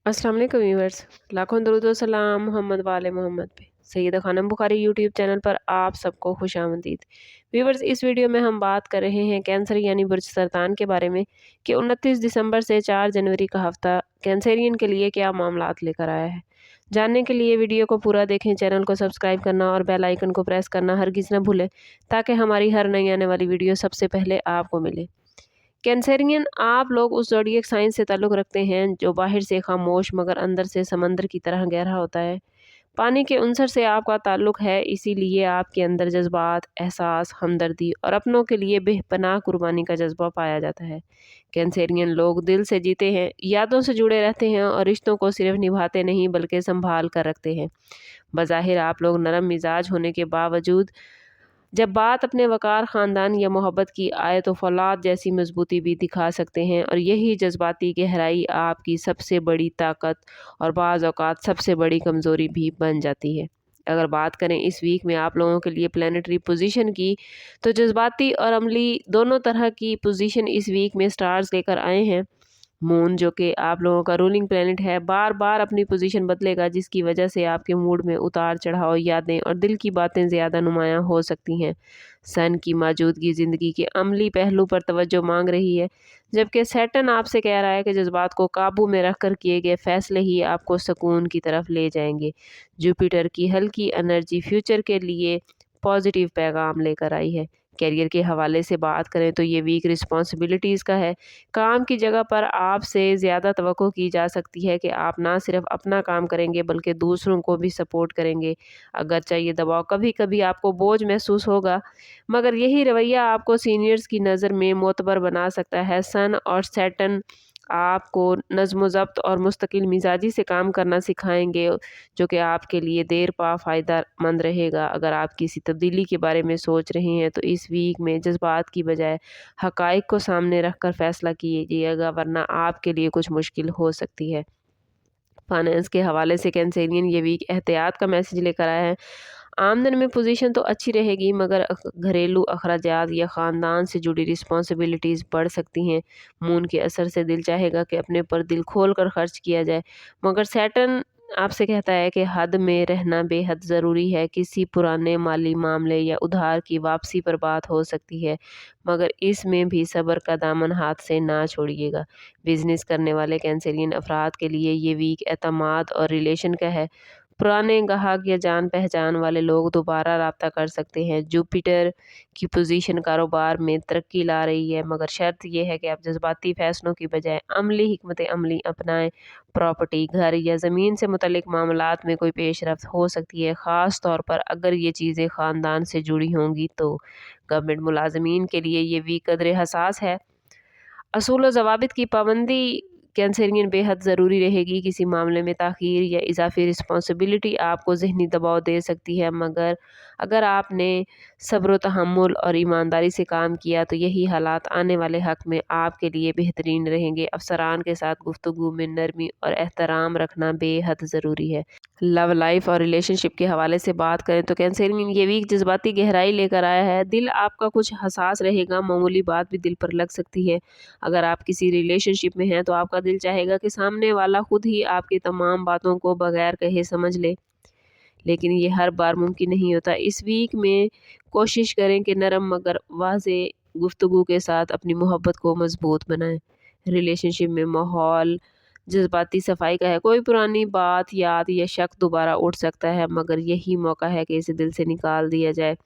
अस्सलाम वालेकुम व्यूअर्स। लाखों दरूद व सलाम मोहम्मद वाले मोहम्मद पे। सैयदा खानम बुखारी यूट्यूब चैनल पर आप सबको खुशामदीद। व्यूअर्स, इस वीडियो में हम बात कर रहे हैं कैंसर यानी बुर्ज सरतान के बारे में कि 29 दिसंबर से 4 जनवरी का हफ्ता कैंसरियन के लिए क्या मामलात लेकर आया है। जानने के लिए वीडियो को पूरा देखें, चैनल को सब्सक्राइब करना और बेल आइकन को प्रेस करना हरगिज़ न भूलें ताकि हमारी हर नई आने वाली वीडियो सबसे पहले आपको मिले। कैंसेरियन आप लोग उस ज़ोडिएक साइन से ताल्लुक़ रखते हैं जो बाहर से खामोश मगर अंदर से समंदर की तरह गहरा होता है। पानी के उनसर से आपका ताल्लुक़ है, इसीलिए आपके अंदर जज्बात, एहसास, हमदर्दी और अपनों के लिए बेपनाह कुर्बानी का जज्बा पाया जाता है। कैंसेरियन लोग दिल से जीते हैं, यादों से जुड़े रहते हैं और रिश्तों को सिर्फ निभाते नहीं बल्कि संभाल कर रखते हैं। बज़ाहिर आप लोग नरम मिजाज होने के बावजूद जब बात अपने वक़ार, ख़ानदान या मोहब्बत की आए तो फ़ौलाद जैसी मज़बूती भी दिखा सकते हैं और यही जज़्बाती गहराई आपकी सबसे बड़ी ताकत और बाज़ औक़ात सबसे बड़ी कमज़ोरी भी बन जाती है। अगर बात करें इस वीक में आप लोगों के लिए प्लैनेटरी पोज़ीशन की, तो जज़्बाती और अमली दोनों तरह की पोज़ीशन इस वीक में स्टार्स लेकर आए हैं। मून जो कि आप लोगों का रूलिंग प्लैनेट है, बार बार अपनी पोजीशन बदलेगा जिसकी वजह से आपके मूड में उतार चढ़ाव, यादें और दिल की बातें ज़्यादा नुमायाँ हो सकती हैं। सन की मौजूदगी ज़िंदगी के अमली पहलू पर तवज्जो मांग रही है, जबकि सैटर्न आपसे कह रहा है कि जज्बात को काबू में रख कर किए गए फैसले ही आपको सुकून की तरफ ले जाएंगे। जुपिटर की हल्की एनर्जी फ्यूचर के लिए पॉजिटिव पैगाम लेकर आई है। कैरियर के हवाले से बात करें तो ये वीक रिस्पॉन्सिबिलिटीज़ का है। काम की जगह पर आपसे ज़्यादा तवक्को की जा सकती है कि आप ना सिर्फ अपना काम करेंगे बल्कि दूसरों को भी सपोर्ट करेंगे। अगरचे ये दबाव कभी कभी आपको बोझ महसूस होगा, मगर यही रवैया आपको सीनियर्स की नज़र में मोतबर बना सकता है। सन और सैटर्न आपको नज़्म ज़ब्त और मुस्तकिल मिजाजी से काम करना सिखाएंगे, जो कि आपके लिए देर पा फ़ायदा मंद रहेगा। अगर आप किसी तब्दीली के बारे में सोच रहे हैं तो इस वीक में जज्बात की बजाय हक़ाइक़ को सामने रख कर फ़ैसला कीजिएगा, वरना आपके लिए कुछ मुश्किल हो सकती है। फाइनेंस के हवाले से कैंसेरियन ये वीक एहतियात का मैसेज लेकर आया है। आमदन में पोजीशन तो अच्छी रहेगी, मगर घरेलू अखराजात या ख़ानदान से जुड़ी रिस्पॉन्सिबिलिटीज़ बढ़ सकती हैं। मून के असर से दिल चाहेगा कि अपने पर दिल खोल कर खर्च किया जाए, मगर सैटर्न आपसे कहता है कि हद में रहना बेहद ज़रूरी है। किसी पुराने माली मामले या उधार की वापसी पर बात हो सकती है, मगर इसमें भी सब्र का दामन हाथ से ना छोड़िएगा। बिजनेस करने वाले कैंसेरियन अफराद के लिए ये वीक एतमाद और रिलेशन का है। पुराने गाहक या जान पहचान वाले लोग दोबारा राब्ता कर सकते हैं। जुपिटर की पोजीशन कारोबार में तरक्की ला रही है, मगर शर्त यह है कि आप जज्बाती फैसलों की बजाय अमली हिकमत अमली अपनाएं। प्रॉपर्टी, घर या ज़मीन से मुतल्लिक मामलात में कोई पेशरफ्त हो सकती है, ख़ास तौर पर अगर ये चीज़ें ख़ानदान से जुड़ी होंगी तो। गवर्नमेंट मुलाजमीन के लिए ये वीक कदर हसास है। असूल व ज़वाबित की पाबंदी कैंसेरियन बेहद ज़रूरी रहेगी। किसी मामले में ताख़ीर या इजाफ़ी रिस्पॉन्सिबिलिटी आपको ज़हनी दबाव दे सकती है, मगर अगर आपने सब्र व तहम्मुल और ईमानदारी से काम किया तो यही हालात आने वाले हक़ में आपके लिए बेहतरीन रहेंगे। अफ़सरान के साथ गुफ्तगू में नरमी और एहतराम रखना बेहद ज़रूरी है। लव लाइफ और रिलेशनशिप के हवाले से बात करें तो कैंसेरियन ये वीक जज्बाती गहराई लेकर आया है। दिल आपका कुछ हसास रहेगा, मामूली बात भी दिल पर लग सकती है। अगर आप किसी रिलेशनशिप में हैं तो आपका दिल चाहेगा कि सामने वाला खुद ही आपकी तमाम बातों को बगैर कहे समझ ले, लेकिन ये हर बार मुमकिन नहीं होता। इस वीक में कोशिश करें कि नरम मगर वाज़े गुफ्तगू के साथ अपनी मोहब्बत को मजबूत बनाएं। रिलेशनशिप में माहौल जज्बाती सफाई का है। कोई पुरानी बात, याद या शक दोबारा उठ सकता है, मगर यही मौका है कि इसे दिल से निकाल दिया जाए।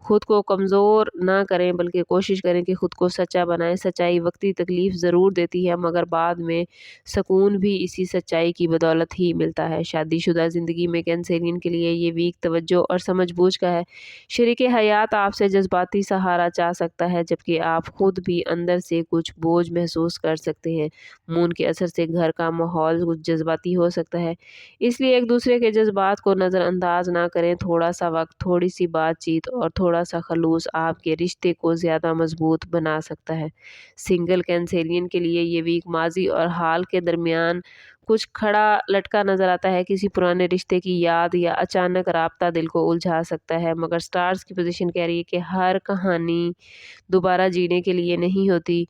खुद को कमज़ोर ना करें बल्कि कोशिश करें कि खुद को सच्चा बनाएं। सच्चाई वक्ती तकलीफ़ ज़रूर देती है, मगर बाद में सुकून भी इसी सच्चाई की बदौलत ही मिलता है। शादीशुदा ज़िंदगी में कैंसेरियन के लिए ये वीक तवज्जो और समझ-बूझ का है। शरीके हयात आपसे जज्बाती सहारा चाह सकता है, जबकि आप खुद भी अंदर से कुछ बोझ महसूस कर सकते हैं। मून के असर से घर का माहौल कुछ जज्बाती हो सकता है, इसलिए एक दूसरे के जज्बात को नज़रअंदाज ना करें। थोड़ा सा वक्त, थोड़ी सी बातचीत और थोड़ा सा खलूस आपके रिश्ते को ज़्यादा मजबूत बना सकता है। सिंगल कैंसेरियन के लिए ये वीक माजी और हाल के दरमियान कुछ खड़ा लटका नजर आता है। किसी पुराने रिश्ते की याद या अचानक राब्ता दिल को उलझा सकता है, मगर स्टार्स की पोजीशन कह रही है कि हर कहानी दोबारा जीने के लिए नहीं होती।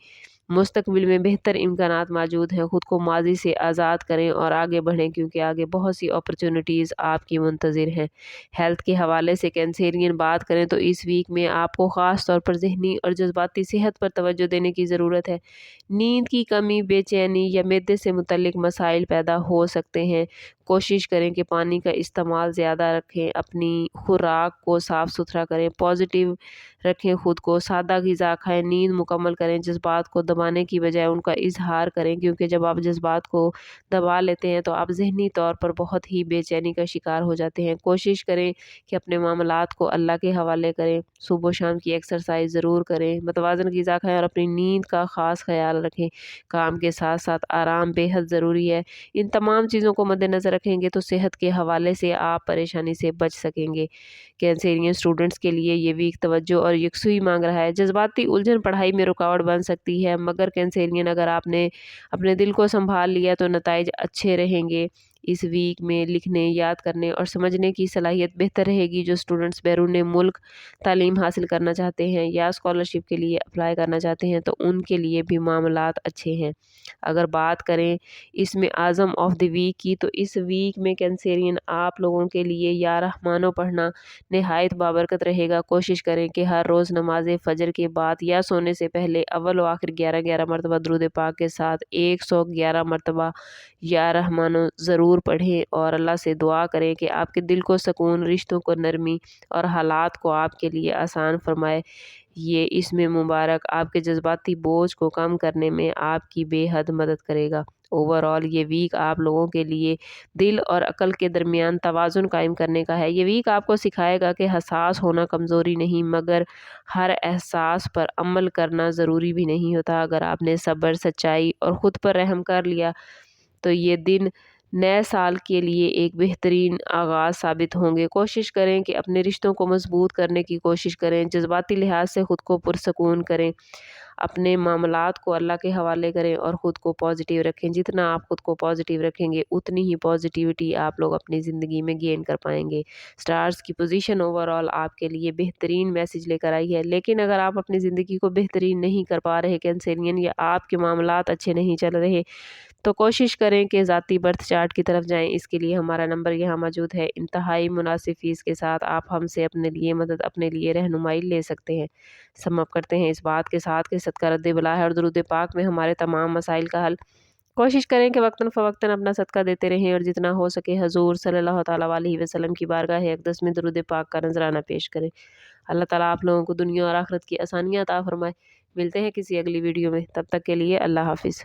मुस्तकबिल में बेहतर इम्कानात मौजूद हैं। खुद को माजी से आज़ाद करें और आगे बढ़ें, क्योंकि आगे बहुत सी अपॉर्चुनिटीज़ आपकी मुंतज़िर हैं। हेल्थ के हवाले से कैंसेरियन बात करें तो इस वीक में आपको ख़ास तौर पर ज़हनी और जज्बाती सेहत पर तवज्जो देने की ज़रूरत है। नींद की कमी, बेचैनी या मैदे से मुतल्लिक मसाइल पैदा हो सकते हैं। कोशिश करें कि पानी का इस्तेमाल ज़्यादा रखें, अपनी खुराक को साफ़ सुथरा करें, पॉजिटिव रखें खुद को, सादा ग़िज़ा खाएँ, नींद मुकम्मल करें, जज्बात को दबाने की बजाय उनका इज़हार करें, क्योंकि जब आप जज्बात को दबा लेते हैं तो आप ज़हनी तौर पर बहुत ही बेचैनी का शिकार हो जाते हैं। कोशिश करें कि अपने मामलात को अल्लाह के हवाले करें, सुबह शाम की एक्सरसाइज ज़रूर करें, मतवाज़न ग़िज़ा खाएँ और अपनी नींद का ख़ास ख़याल रखें। काम के साथ साथ आराम बेहद ज़रूरी है। इन तमाम चीज़ों को मद्देनज़र रखेंगे तो सेहत के हवाले से आप परेशानी से बच सकेंगे। कैंसेरियन स्टूडेंट्स के लिए ये वीक तवज्जो और यकसुई मांग रहा है। जज्बाती उलझन पढ़ाई में रुकावट बन सकती है, मगर कैंसेरियन अगर आपने अपने दिल को संभाल लिया तो नताइज अच्छे रहेंगे। इस वीक में लिखने, याद करने और समझने की सलाहियत बेहतर रहेगी। जो स्टूडेंट्स बैरून मुल्क तालीम हासिल करना चाहते हैं या स्कॉलरशिप के लिए अप्लाई करना चाहते हैं तो उनके लिए भी मामलात अच्छे हैं। अगर बात करें इसमें आज़म ऑफ द वीक की, तो इस वीक में कैंसेरियन आप लोगों के लिए या रहमानो पढ़ना नहायत बाबरकत रहेगा। कोशिश करें कि हर रोज़ नमाज फ़जर के बाद या सोने से पहले अव्वल व आखिर 11-11 मरतबा दुरूद पाक के साथ 111 मरतबा या रहमानो ज़रूर पढ़ें और अल्लाह से दुआ करें कि आपके दिल को सुकून, रिश्तों को नरमी और हालात को आपके लिए आसान फरमाए। ये इसमें मुबारक आपके जज्बाती बोझ को कम करने में आपकी बेहद मदद करेगा। ओवरऑल ये वीक आप लोगों के लिए दिल और अक़ल के दरमियान तवाज़ुन कायम करने का है। ये वीक आपको सिखाएगा कि हसास होना कमज़ोरी नहीं, मगर हर एहसास पर अमल करना ज़रूरी भी नहीं होता। अगर आपने सब्र, सच्चाई और ख़ुद पर रहम कर लिया तो ये दिन नए साल के लिए एक बेहतरीन आगाज़ साबित होंगे। कोशिश करें कि अपने रिश्तों को मज़बूत करने की कोशिश करें, जज्बाती लिहाज से ख़ुद को पुरसकून करें, अपने मामलात को अल्लाह के हवाले करें और ख़ुद को पॉजिटिव रखें। जितना आप ख़ुद को पॉजिटिव रखेंगे उतनी ही पॉजिटिविटी आप लोग अपनी ज़िंदगी में गेन कर पाएंगे। स्टार्स की पोजीशन ओवरऑल आपके लिए बेहतरीन मैसेज लेकर आई है, लेकिन अगर आप अपनी ज़िंदगी को बेहतरीन नहीं कर पा रहे कैंसेरियन, या आपके मामलात अच्छे नहीं चल रहे, तो कोशिश करें कि ज़ाती बर्थ चार्ट की तरफ जाएं। इसके लिए हमारा नंबर यहाँ मौजूद है। इंतहाई मुनासिब फ़ीस के साथ आप हमसे अपने लिए मदद, अपने लिए रहनुमाई ले सकते हैं। समाप्त करते हैं इस बात के साथ कि सदका रद्द बला है और दुरूद पाक में हमारे तमाम मसाइल का हल। कोशिश करें कि वक्तन फ़वक्तन अपना सदका देते रहें और जितना हो सके हजूर सल्लल्लाहु तआला अलैहि वसल्लम की बारगाह अक़दस में दुरूद पाक का नजराना पेश करें। अल्लाह ताला आप लोगों को दुनिया और आखिरत की आसानियाँ अता फरमाए। मिलते हैं किसी अगली वीडियो में, तब तक के लिए अल्लाह हाफ़िज़।